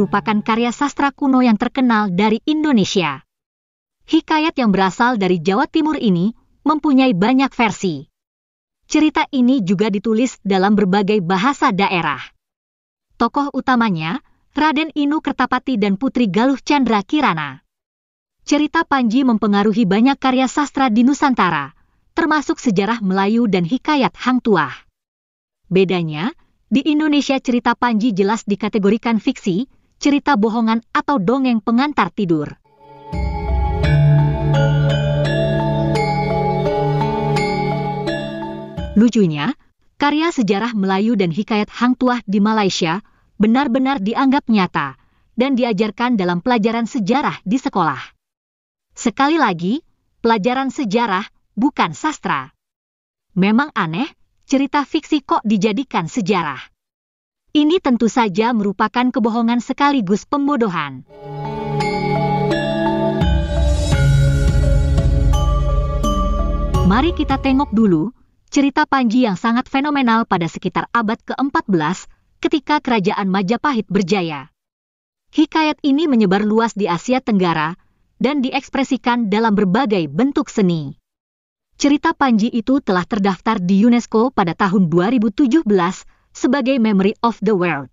merupakan karya sastra kuno yang terkenal dari Indonesia. Hikayat yang berasal dari Jawa Timur ini mempunyai banyak versi. Cerita ini juga ditulis dalam berbagai bahasa daerah. Tokoh utamanya Raden Inu Kertapati dan Putri Galuh Chandra Kirana. Cerita Panji mempengaruhi banyak karya sastra di Nusantara, termasuk sejarah Melayu dan hikayat Hang Tuah. Bedanya, di Indonesia cerita Panji jelas dikategorikan fiksi, cerita bohongan atau dongeng pengantar tidur. Lucunya, karya sejarah Melayu dan hikayat Hang Tuah di Malaysia benar-benar dianggap nyata dan diajarkan dalam pelajaran sejarah di sekolah. Sekali lagi, pelajaran sejarah bukan sastra. Memang aneh, cerita fiksi kok dijadikan sejarah. Ini tentu saja merupakan kebohongan sekaligus pembodohan. Mari kita tengok dulu cerita Panji yang sangat fenomenal pada sekitar abad ke-14 ketika Kerajaan Majapahit berjaya. Hikayat ini menyebar luas di Asia Tenggara dan diekspresikan dalam berbagai bentuk seni. Cerita Panji itu telah terdaftar di UNESCO pada tahun 2017 sebagai Memory of the World.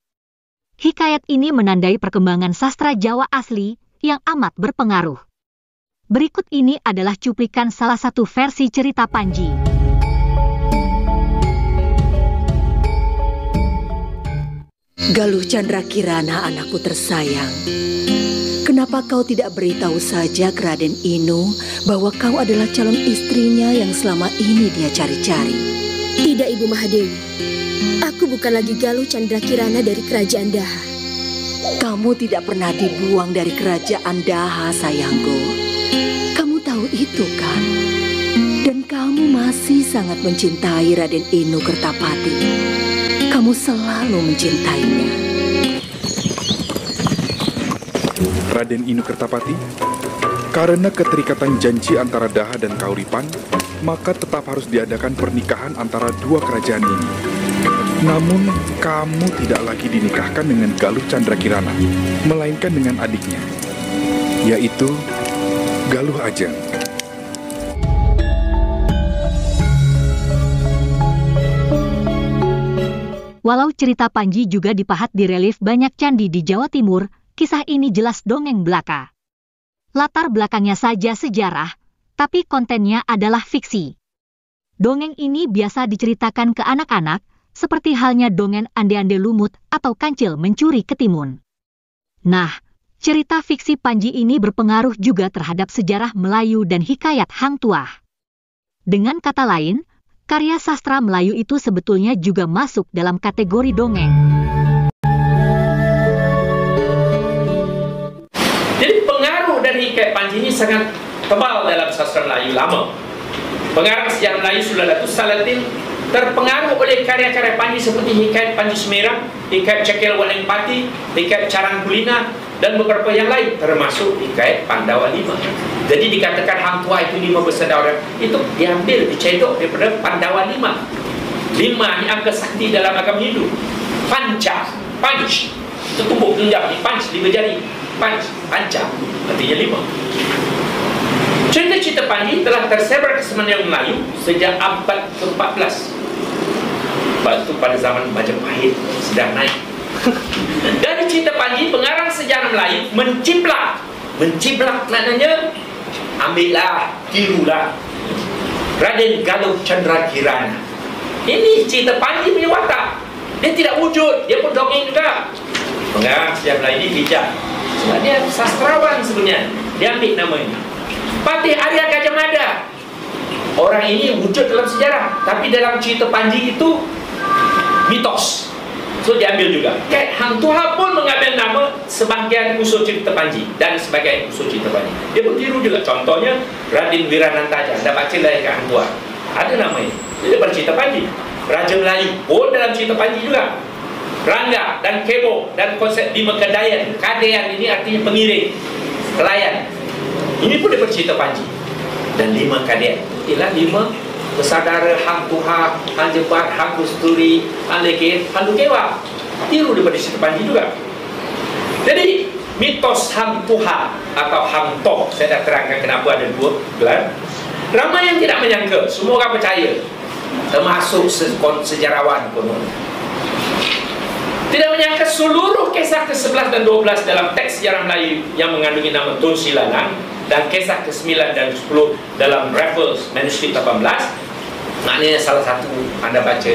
Hikayat ini menandai perkembangan sastra Jawa asli yang amat berpengaruh. Berikut ini adalah cuplikan salah satu versi cerita Panji. Galuh Chandra Kirana, anakku tersayang. Kenapa kau tidak beritahu saja ke Raden Inu bahwa kau adalah calon istrinya yang selama ini dia cari-cari? Tidak, Ibu Mahadewi. Aku bukan lagi Galuh Chandra Kirana dari Kerajaan Daha. Kamu tidak pernah dibuang dari Kerajaan Daha, sayangku. Kamu tahu itu kan? Dan kamu masih sangat mencintai Raden Inu Kertapati. Kamu selalu mencintainya. Raden Inu Kertapati, karena keterikatan janji antara Daha dan Kauripan, maka tetap harus diadakan pernikahan antara dua kerajaan ini. Namun, kamu tidak lagi dinikahkan dengan Galuh Chandra Kirana, melainkan dengan adiknya, yaitu Galuh Ajeng. Walau cerita Panji juga dipahat di relief banyak candi di Jawa Timur, kisah ini jelas dongeng belaka. Latar belakangnya saja sejarah, tapi kontennya adalah fiksi. Dongeng ini biasa diceritakan ke anak-anak, seperti halnya dongeng Ande-Ande Lumut atau Kancil Mencuri Ketimun. Nah, cerita fiksi Panji ini berpengaruh juga terhadap sejarah Melayu dan hikayat Hang Tuah. Dengan kata lain, karya sastra Melayu itu sebetulnya juga masuk dalam kategori dongeng. Jadi pengaruh dari hikayat Panji ini sangat tebal dalam sastra Melayu lama. Pengarang sejarah Melayu Suladatus Salatin terpengaruh oleh karya-karya Panji seperti hikayat Panji Semerang, hikayat Cekel Walengpati, hikayat Carang Kulina, dan beberapa yang lain, termasuk hikayat Pandawa Lima. Jadi dikatakan Hang Tuah itu 5 bersaudara, itu diambil, dicedok daripada Pandawa 5. 5 ni angka sakti dalam agama Hindu. Panca, punch, itu tubuh genggam, di punch, 5 jari. Punch, panca, artinya 5. Cerita-cerita Panji telah tersebar ke semenanjung Melayu sejak abad ke-14. Lepas itu pada zaman Majapahit sedang naik. Dari cerita Panji, pengarang sejarah Melayu menciplak maknanya ambillah, tirulah Raden Galuh Chandra Kirana. Ini cerita Panji punya watak. Dia tidak wujud, dia pun dongeng juga. Pengarang sejarah Melayu ini bijak, sebab dia sastrawan sebenarnya. Dia ambil namanya Patih Arya Gajah Mada. Orang ini wujud dalam sejarah, tapi dalam cerita Panji itu mitos. So diambil juga. Kayak Hang Tuah pun mengambil nama sebahagian usul cerita Panji dan sebagai usul cerita Panji. Dia pun tiru juga. Contohnya Raden Wiranantaja. Anda baca lah ke Hang Tuah, ada namanya. Dia bercerita Panji. Raja Melayu pun dalam cerita Panji juga. Rangga dan Kebo dan konsep 5 Kadayan. Kadayan ini artinya pengiring, pelayan. Ini pun dia bercerita Panji. Dan 5 Kadayan. Ialah 5 bersaudara Hang Tuah, Hang Jebat, Hang Kusturi, Hang Lekir, Hang Lukewa. Tiru daripada cerita Panji juga. Jadi mitos Hang Tuha atau Hang Toh, saya dah terangkan kenapa ada dua gelar. Ramai yang tidak menyangka, semua orang percaya, termasuk sejarawan kuno. Tidak menyangka seluruh kisah ke-11 dan 12 dalam teks sejarah Melayu yang mengandungi nama Tun Silanang dan kisah ke-9 dan 10 dalam Raffles manuskrip 18, maknanya salah satu anda baca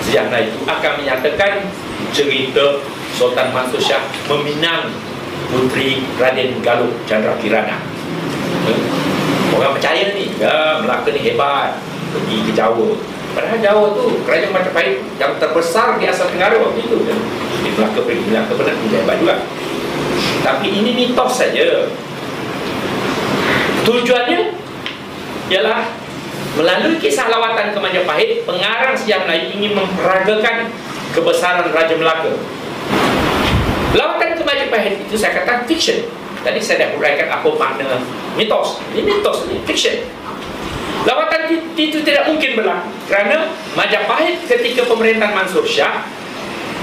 sejarah Melayu itu akan menyatakan cerita Sultan Mansur Shah meminang puteri Raden Galuh Chandra Kirana. Orang percaya ni, ya, Melaka ni hebat, pergi ke Jawa. Padahal Jawa tu kerajaan Majapahit yang terbesar di Asia Tenggara waktu itu. Di Melaka pernah menjadi hebat juga. Tapi ini mitos saja. Tujuannya ialah melalui kisah lawatan ke Majapahit, pengarang sejarah Melayu ingin memperagakan kebesaran Raja Melaka. Lawatan ke Majapahit itu saya katakan fiction. Tadi saya dah uraikan apa makna mitos. Ini mitos, ini fiction. Lawatan itu tidak mungkin berlaku kerana Majapahit ketika pemerintahan Mansur Shah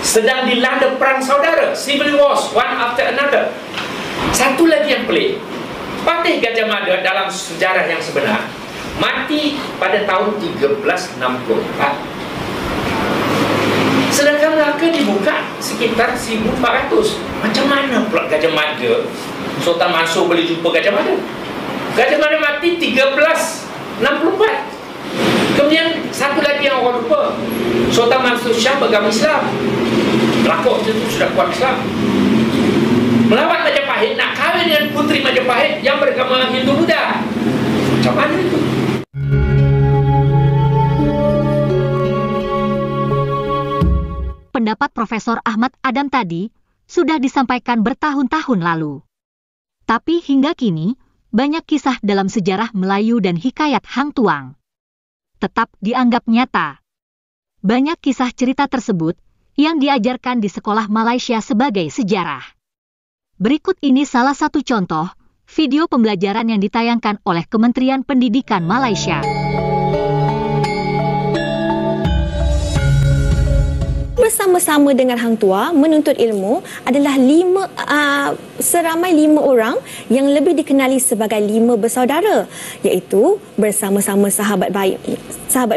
sedang dilanda perang saudara, civil wars, one after another. Satu lagi yang pelik, Patih Gajah Mada dalam sejarah yang sebenar mati pada tahun 1364. Sedangkan Melaka dibuka sekitar 1400. Macam mana pula Gajah Mada, Sultan Mansur boleh jumpa Gajah Mada? Gajah Mada mati 1364. Kemudian satu lagi yang orang lupa, Sultan Mansur Shah beragama Islam. Melaka itu sudah kuat Islam. Melawan Majapahit, nak kahwin dengan puteri Majapahit yang beragama Hindu Buddha. Macam mana itu? Pendapat Profesor Ahmad Adam tadi sudah disampaikan bertahun-tahun lalu. Tapi hingga kini, banyak kisah dalam sejarah Melayu dan hikayat Hang Tuang tetap dianggap nyata. Banyak kisah cerita tersebut yang diajarkan di sekolah Malaysia sebagai sejarah. Berikut ini salah satu contoh video pembelajaran yang ditayangkan oleh Kementerian Pendidikan Malaysia. Bersama-sama dengan Hang Tuah menuntut ilmu adalah seramai 5 orang yang lebih dikenali sebagai 5 bersaudara, iaitu bersama-sama sahabat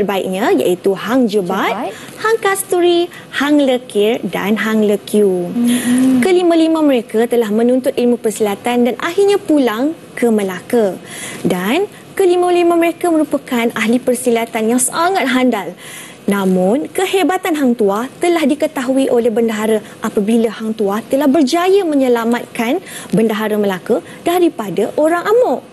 baiknya iaitu Hang Jebat, Hang Kasturi, Hang Lekir dan Hang Lekiu. Kelima-lima mereka telah menuntut ilmu persilatan dan akhirnya pulang ke Melaka. Dan kelima-lima mereka merupakan ahli persilatan yang sangat handal. Namun, kehebatan Hang Tuah telah diketahui oleh bendahara apabila Hang Tuah telah berjaya menyelamatkan bendahara Melaka daripada orang amok.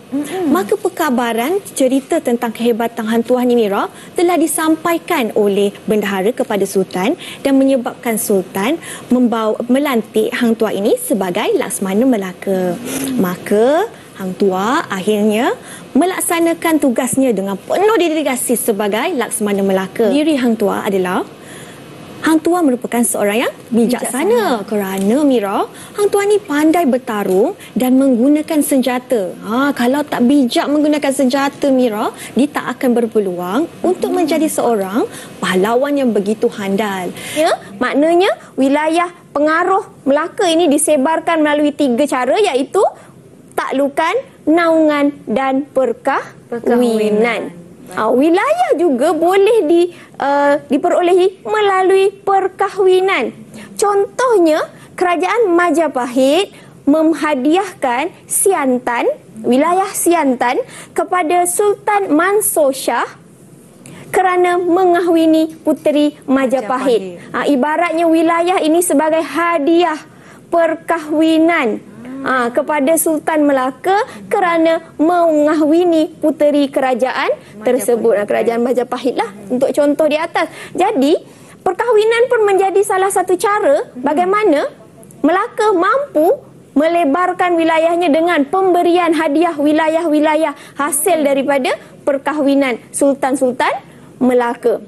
Maka perkabaran cerita tentang kehebatan Hang Tuah ni, Mira, telah disampaikan oleh bendahara kepada Sultan dan menyebabkan Sultan melantik Hang Tuah ini sebagai Laksmana Melaka. Maka Hang Tuah akhirnya melaksanakan tugasnya dengan penuh dedikasi sebagai Laksmana Melaka. Diri Hang Tuah adalah Hang Tuah merupakan seorang yang bijaksana. Kerana, Mira, Hang Tuah ni pandai bertarung dan menggunakan senjata. Kalau tak bijak menggunakan senjata, Mira, dia tak akan berpeluang untuk menjadi seorang pahlawan yang begitu handal. Ya, maknanya wilayah pengaruh Melaka ini disebarkan melalui 3 cara, iaitu taklukan, naungan dan perkahwinan. Wilayah juga boleh diperolehi melalui perkahwinan. Contohnya, kerajaan Majapahit menghadiahkan Siantan, wilayah Siantan kepada Sultan Mansur Shah kerana mengahwini puteri Majapahit. Ibaratnya wilayah ini sebagai hadiah perkahwinan kepada Sultan Melaka kerana mengahwini puteri kerajaan tersebut, kerajaan Majapahit lah, untuk contoh di atas. Jadi perkahwinan pun menjadi salah satu cara bagaimana Melaka mampu melebarkan wilayahnya dengan pemberian hadiah wilayah-wilayah hasil daripada perkahwinan Sultan-Sultan Melaka.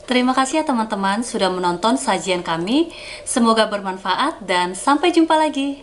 Terima kasih ya teman-teman sudah menonton sajian kami. Semoga bermanfaat dan sampai jumpa lagi.